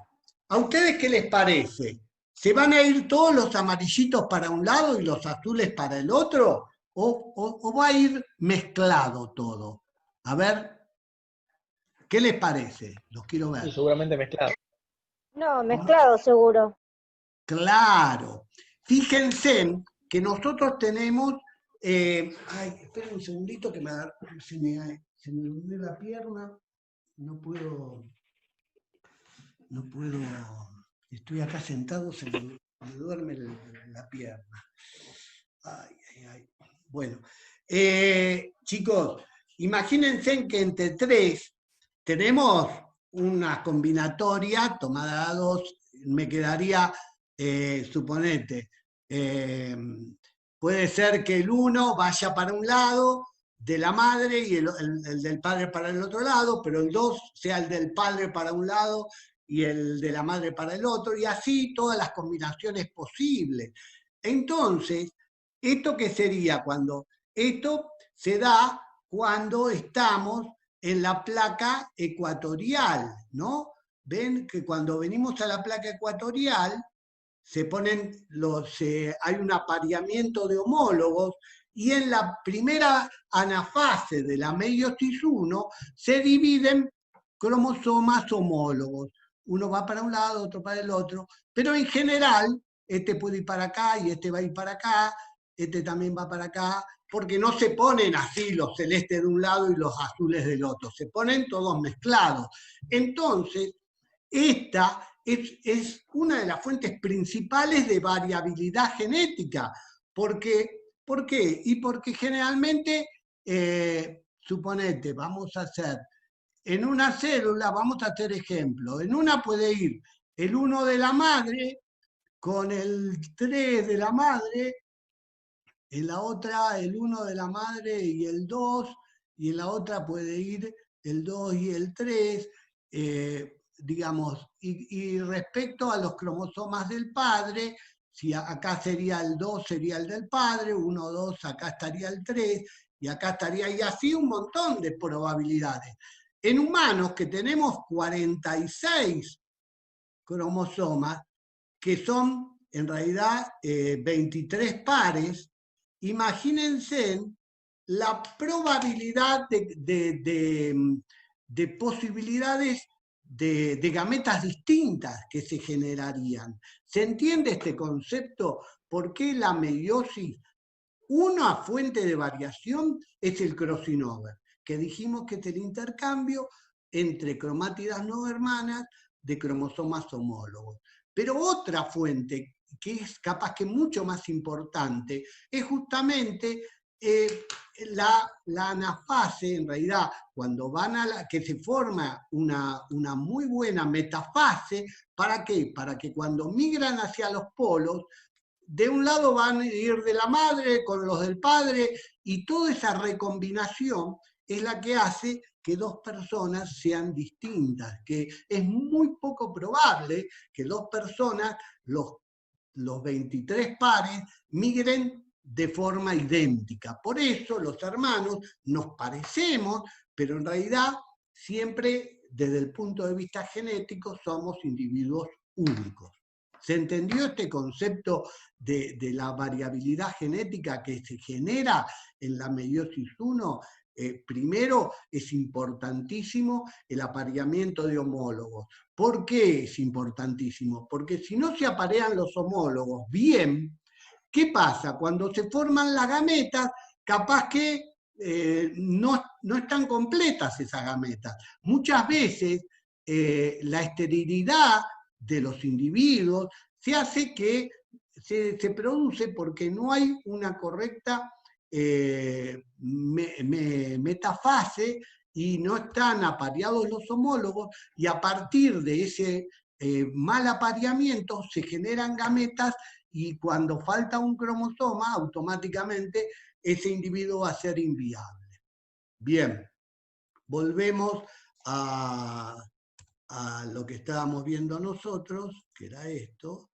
¿A ustedes qué les parece? ¿Se van a ir todos los amarillitos para un lado y los azules para el otro? ¿O va a ir mezclado todo? A ver, ¿qué les parece? Los quiero ver. Sí, seguramente mezclado. No, mezclado seguro. Claro. Fíjense que nosotros tenemos... esperen un segundito que se me durmió la pierna. No puedo... Estoy acá sentado, se me duerme la pierna. Ay. Bueno, chicos, imagínense que entre 3 tenemos una combinatoria tomada a 2, me quedaría, suponete, puede ser que el 1 vaya para un lado de la madre y el del padre para el otro lado, pero el 2 sea el del padre para un lado y el de la madre para el otro, y así todas las combinaciones posibles. Entonces, ¿esto qué sería? Esto se da cuando estamos en la placa ecuatorial, ¿no? Ven que cuando venimos a la placa ecuatorial, hay un apareamiento de homólogos, y en la primera anafase de la meiosis 1 se dividen cromosomas homólogos. Uno va para un lado, otro para el otro, pero en general, este puede ir para acá y este va a ir para acá, este también va para acá, porque no se ponen así los celestes de un lado y los azules del otro, se ponen todos mezclados. Entonces, esta es una de las fuentes principales de variabilidad genética. ¿Por qué? Y porque generalmente, suponete, vamos a hacer, en una célula, vamos a hacer ejemplo, en una puede ir el 1 de la madre con el 3 de la madre, en la otra el 1 de la madre y el 2, y en la otra puede ir el 2 y el 3, digamos, y respecto a los cromosomas del padre, si acá sería el 2, sería el del padre, 1, 2, acá estaría el 3, y acá estaría, y así un montón de probabilidades. En humanos, que tenemos 46 cromosomas, que son en realidad 23 pares, imagínense la probabilidad de posibilidades de gametas distintas que se generarían. ¿Se entiende este concepto? ¿Por qué la meiosis? Una fuente de variación es el crossing over, que dijimos que es el intercambio entre cromátidas no hermanas de cromosomas homólogos. Pero otra fuente, que es capaz que mucho más importante, es justamente la anafase, en realidad, cuando van que se forma una muy buena metafase. ¿Para qué? Para que cuando migran hacia los polos, de un lado van a ir de la madre con los del padre, y toda esa recombinación es la que hace que 2 personas sean distintas, que es muy poco probable que 2 personas, los 23 pares, migren de forma idéntica. Por eso los hermanos nos parecemos, pero en realidad siempre desde el punto de vista genético somos individuos únicos. ¿Se entendió este concepto de la variabilidad genética que se genera en la meiosis 1? Primero, es importantísimo el apareamiento de homólogos. ¿Por qué es importantísimo? Porque si no se aparean los homólogos bien, ¿qué pasa? Cuando se forman las gametas, capaz que no están completas esas gametas. Muchas veces la esterilidad de los individuos se hace que se produce porque no hay una correcta metafase y no están apareados los homólogos, y a partir de ese mal apareamiento se generan gametas, y cuando falta un cromosoma, automáticamente ese individuo va a ser inviable. Bien, volvemos a lo que estábamos viendo nosotros, que era esto.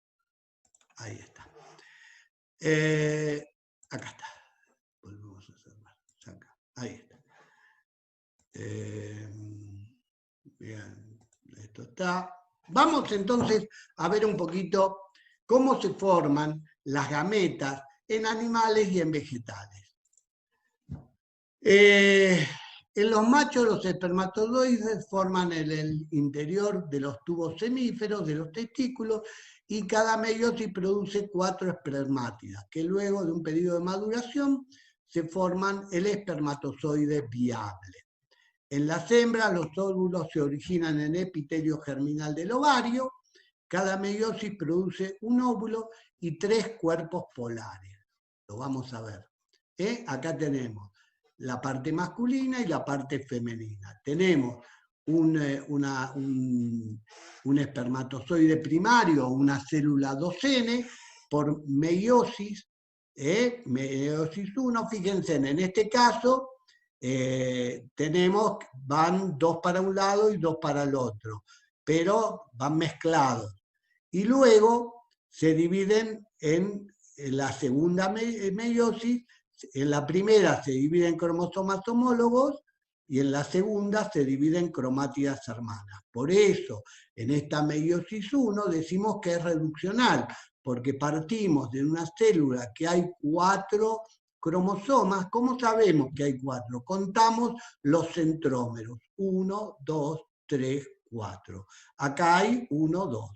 Ahí está. Acá está. volvemos a cerrar. Acá. Ahí está. Bien, esto está. Vamos entonces a ver un poquito cómo se forman las gametas en animales y en vegetales. En los machos los espermatozoides forman el interior de los tubos semíferos de los testículos y cada meiosis produce 4 espermátidas, que luego de un periodo de maduración se forman el espermatozoide viable. En las hembras los óvulos se originan en el epitelio germinal del ovario, cada meiosis produce un óvulo y 3 cuerpos polares. Lo vamos a ver. Acá tenemos la parte masculina y la parte femenina. Tenemos un espermatozoide primario, una célula 2N, por meiosis, meiosis 1, fíjense, en este caso van 2 para un lado y 2 para el otro, pero van mezclados. Y luego se dividen en la segunda meiosis. En la primera se dividen cromosomas homólogos y en la segunda se dividen cromátidas hermanas. Por eso, en esta meiosis 1 decimos que es reduccional, porque partimos de una célula que hay 4 cromosomas. ¿Cómo sabemos que hay 4? Contamos los centrómeros. 1, 2, 3, 4. Acá hay 1, 2.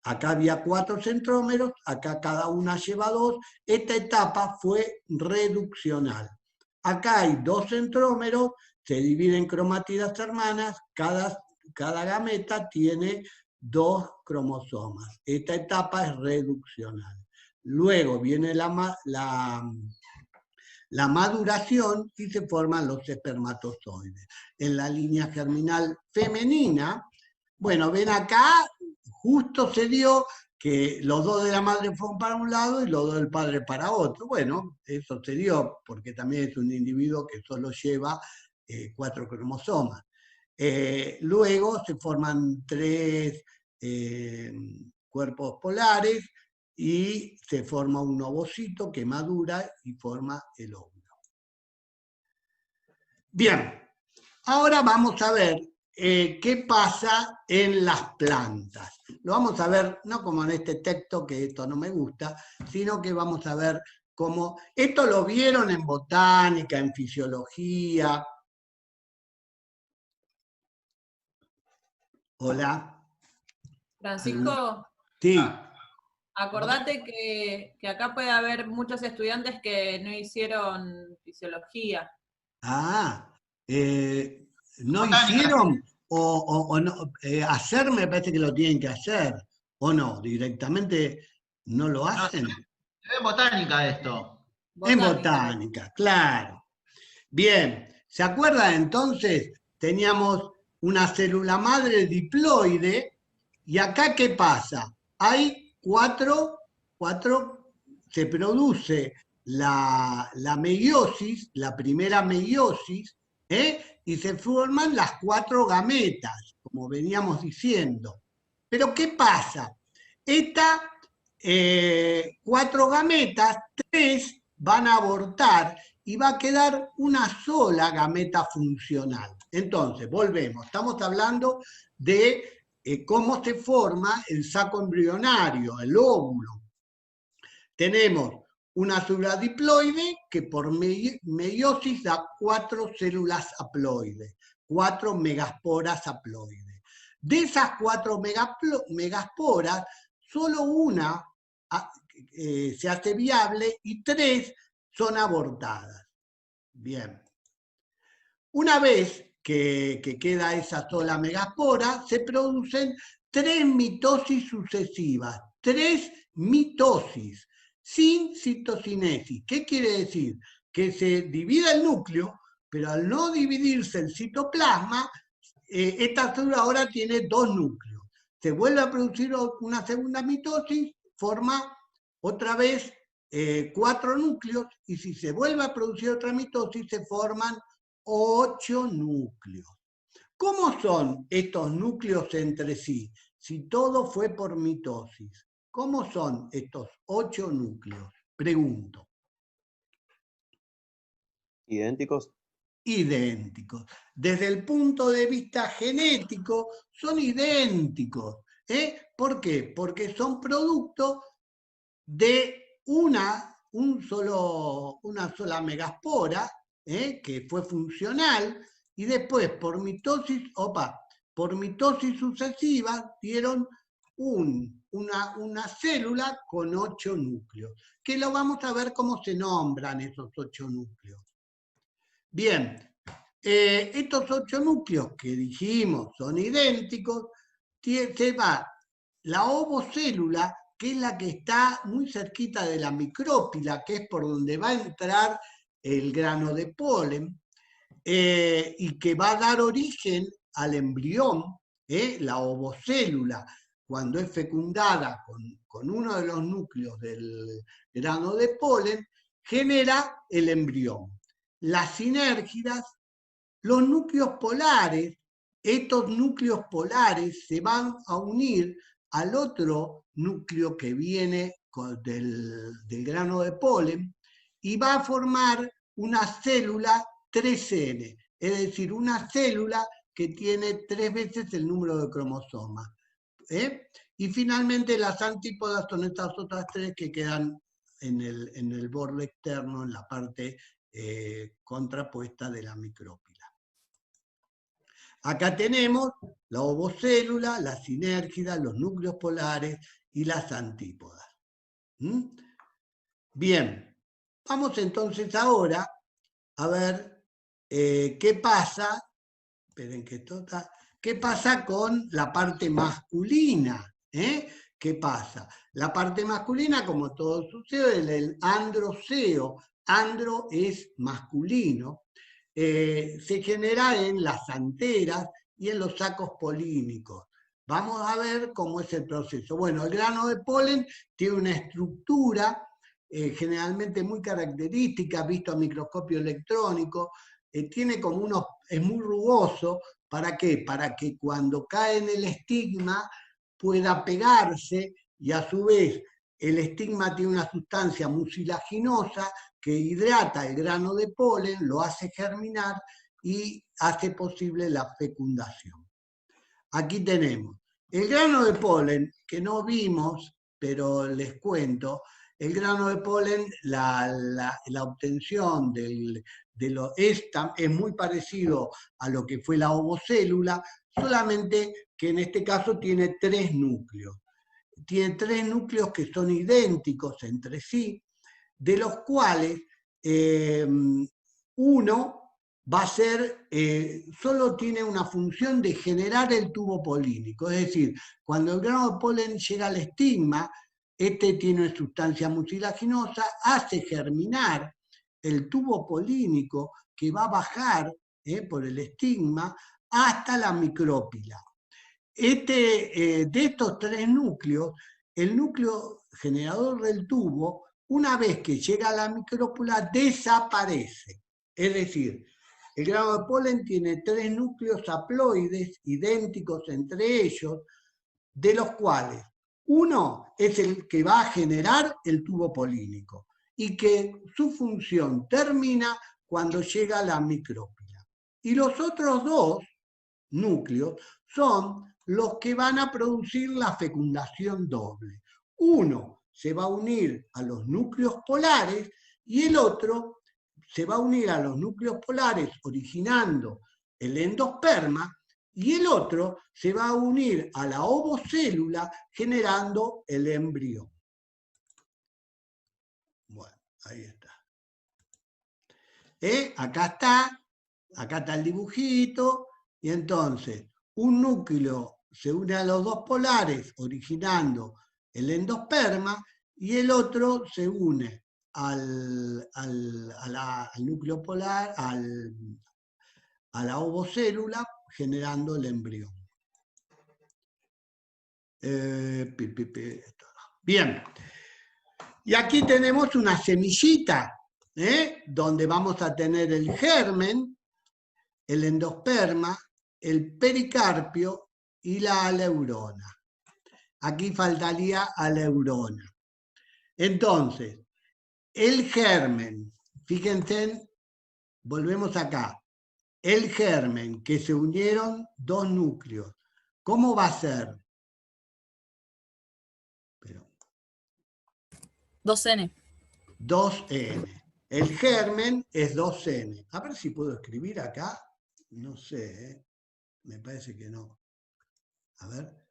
Acá había 4 centrómeros, acá cada una lleva 2. Esta etapa fue reduccional. Acá hay 2 centrómeros, se dividen cromátidas hermanas, cada gameta tiene 2 cromosomas. Esta etapa es reduccional. Luego viene la maduración y se forman los espermatozoides. En la línea germinal femenina, bueno, ven acá, justo se dio que los 2 de la madre fueron para un lado y los 2 del padre para otro. Bueno, eso se dio porque también es un individuo que solo lleva 4 cromosomas. Luego se forman 3 cuerpos polares y se forma un ovocito que madura y forma el óvulo. Bien, ahora vamos a ver qué pasa en las plantas. Lo vamos a ver, no como en este texto, que esto no me gusta, sino que vamos a ver cómo... Esto lo vieron en botánica, en fisiología. Hola. Francisco, Sí. acordate que acá puede haber muchos estudiantes que no hicieron fisiología. ¿No hicieron? O no, hacer me parece que lo tienen que hacer. ¿O no? Directamente no lo hacen. Es botánica esto. En botánica, claro. Bien, ¿se acuerdan entonces? Teníamos una célula madre diploide, y acá ¿qué pasa? Hay 4, se produce la meiosis, la primera meiosis, y se forman las 4 gametas, como veníamos diciendo. Pero ¿qué pasa? Estas 4 gametas, 3 van a abortar y va a quedar una sola gameta funcional. Entonces, volvemos, estamos hablando de cómo se forma el saco embrionario, el óvulo. Tenemos una célula diploide que por meiosis da 4 células haploides, 4 megasporas haploides. De esas 4 megasporas, solo una se hace viable y 3 son abortadas. Bien. Una vez que queda esa sola megaspora, se producen 3 mitosis sucesivas, 3 mitosis, sin citocinesis. ¿Qué quiere decir? Que se divide el núcleo, pero al no dividirse el citoplasma, esta célula ahora tiene 2 núcleos. Se vuelve a producir una segunda mitosis, forma otra vez 4 núcleos, y si se vuelve a producir otra mitosis, se forman 8 núcleos. ¿Cómo son estos núcleos entre sí? Si todo fue por mitosis, ¿cómo son estos 8 núcleos? Pregunto. ¿Idénticos? Idénticos. Desde el punto de vista genético, son idénticos. ¿Por qué? Porque son producto de una sola megaspora, que fue funcional, y después por mitosis sucesiva dieron una célula con 8 núcleos, que lo vamos a ver cómo se nombran esos 8 núcleos. Bien, estos 8 núcleos que dijimos son idénticos, se va la ovocélula, que es la que está muy cerquita de la micrópila, que es por donde va a entrar el grano de polen, y que va a dar origen al embrión, la ovocélula, cuando es fecundada con uno de los núcleos del grano de polen, genera el embrión. Las sinérgidas, los núcleos polares, estos núcleos polares se van a unir al otro núcleo que viene del grano de polen y va a formar una célula 3N, es decir, una célula que tiene 3 veces el número de cromosomas. Y finalmente las antípodas son estas otras 3 que quedan en el borde externo, en la parte contrapuesta de la micrópila. Acá tenemos la ovocélula, la sinérgida, los núcleos polares y las antípodas. Bien, vamos entonces ahora a ver qué pasa, esperen que esto está, qué pasa con la parte masculina. ¿Qué pasa? La parte masculina, como todo sucede, es el androceo. Andro es masculino. Se genera en las anteras y en los sacos polínicos. Vamos a ver cómo es el proceso. Bueno, el grano de polen tiene una estructura generalmente muy característica, visto a microscopio electrónico, tiene como es muy rugoso. ¿Para qué? Para que cuando cae en el estigma pueda pegarse, y a su vez el estigma tiene una sustancia mucilaginosa que hidrata el grano de polen, lo hace germinar y hace posible la fecundación. Aquí tenemos el grano de polen, que no vimos, pero les cuento. El grano de polen, la obtención es muy parecido a lo que fue la ovocélula, solamente que en este caso tiene 3 núcleos. Tiene 3 núcleos que son idénticos entre sí, de los cuales uno va a ser, solo tiene una función de generar el tubo polínico. Es decir, cuando el grano de polen llega al estigma, este tiene una sustancia mucilaginosa, hace germinar el tubo polínico que va a bajar por el estigma hasta la micrópila. De estos 3 núcleos, el núcleo generador del tubo, una vez que llega a la micrópila, desaparece. Es decir, el grano de polen tiene 3 núcleos haploides idénticos entre ellos, de los cuales uno es el que va a generar el tubo polínico y que su función termina cuando llega a la micrópila. Y los otros 2 núcleos son los que van a producir la fecundación doble. Uno se va a unir a los núcleos polares y el otro se va a unir a los núcleos polares originando el endosperma, y el otro se va a unir a la ovocélula generando el embrión. Bueno, ahí está. Acá está el dibujito, y entonces un núcleo se une a los 2 polares originando el endosperma, y el otro se une al núcleo polar, a la ovocélula, generando el embrión. Bien, y aquí tenemos una semillita, donde vamos a tener el germen, el endosperma, el pericarpio y la aleurona. Aquí faltaría aleurona. Entonces, el germen, fíjense volvemos acá. El germen, que se unieron dos núcleos. ¿Cómo va a ser? 2N. 2N. El germen es 2N. A ver si puedo escribir acá. No sé, ¿eh? Me parece que no. A ver.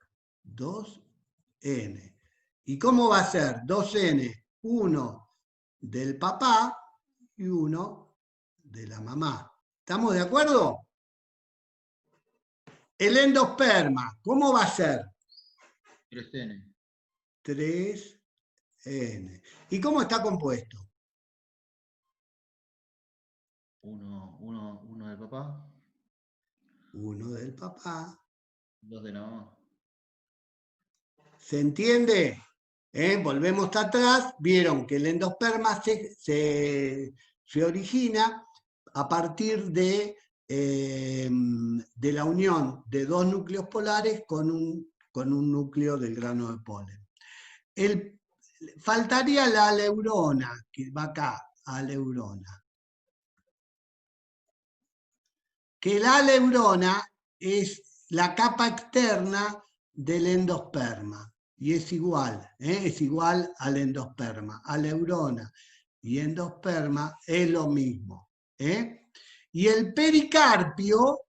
2N. ¿Y cómo va a ser? 2N. Uno del papá y uno de la mamá. ¿Estamos de acuerdo? El endosperma, ¿cómo va a ser? 3N. 3N. ¿Y cómo está compuesto? Uno del papá. Uno del papá. 2 de la mamá. ¿Se entiende? Volvemos atrás. Vieron que el endosperma se origina a partir de la unión de dos núcleos polares con un núcleo del grano de polen. Faltaría la aleurona, que va acá, aleurona. Que la aleurona es la capa externa del endosperma y es igual al endosperma. Aleurona y endosperma es lo mismo. Y el pericarpio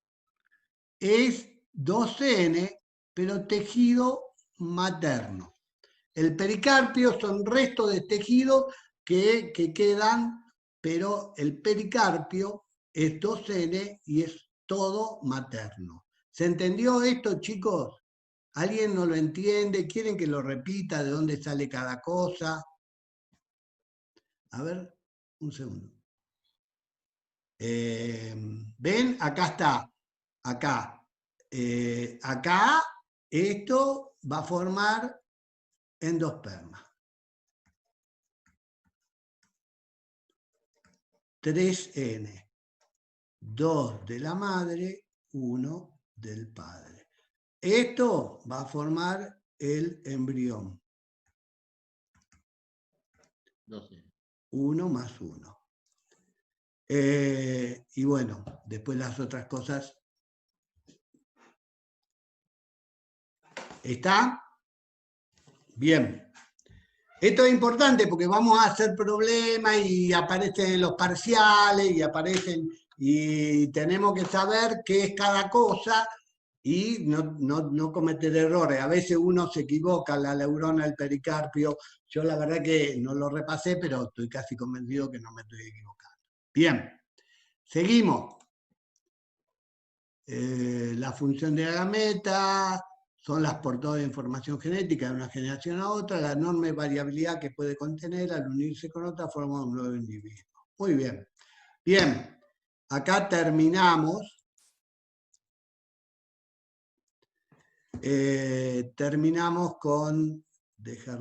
es 2N, pero tejido materno. El pericarpio son restos de tejido que quedan, pero el pericarpio es 2N y es todo materno. ¿Se entendió esto, chicos? ¿Alguien no lo entiende? ¿Quieren que lo repita de dónde sale cada cosa? A ver, un segundo. ¿Ven? Acá está. Acá. Acá esto va a formar endosperma. 3N. 2 de la madre, 1 del padre. Esto va a formar el embrión. 12. 1 más 1. Y bueno, después las otras cosas. ¿Está? Bien. Esto es importante porque vamos a hacer problemas y aparecen los parciales y tenemos que saber qué es cada cosa y no cometer errores. A veces uno se equivoca, la aleurona, el pericarpio. Yo la verdad que no lo repasé, pero estoy casi convencido que no me estoy equivocando. Bien, seguimos. La función de la gameta son las portadoras de información genética de una generación a otra, la enorme variabilidad que puede contener al unirse con otra forma de un nuevo individuo. Muy bien. Bien, acá terminamos. Terminamos con dejar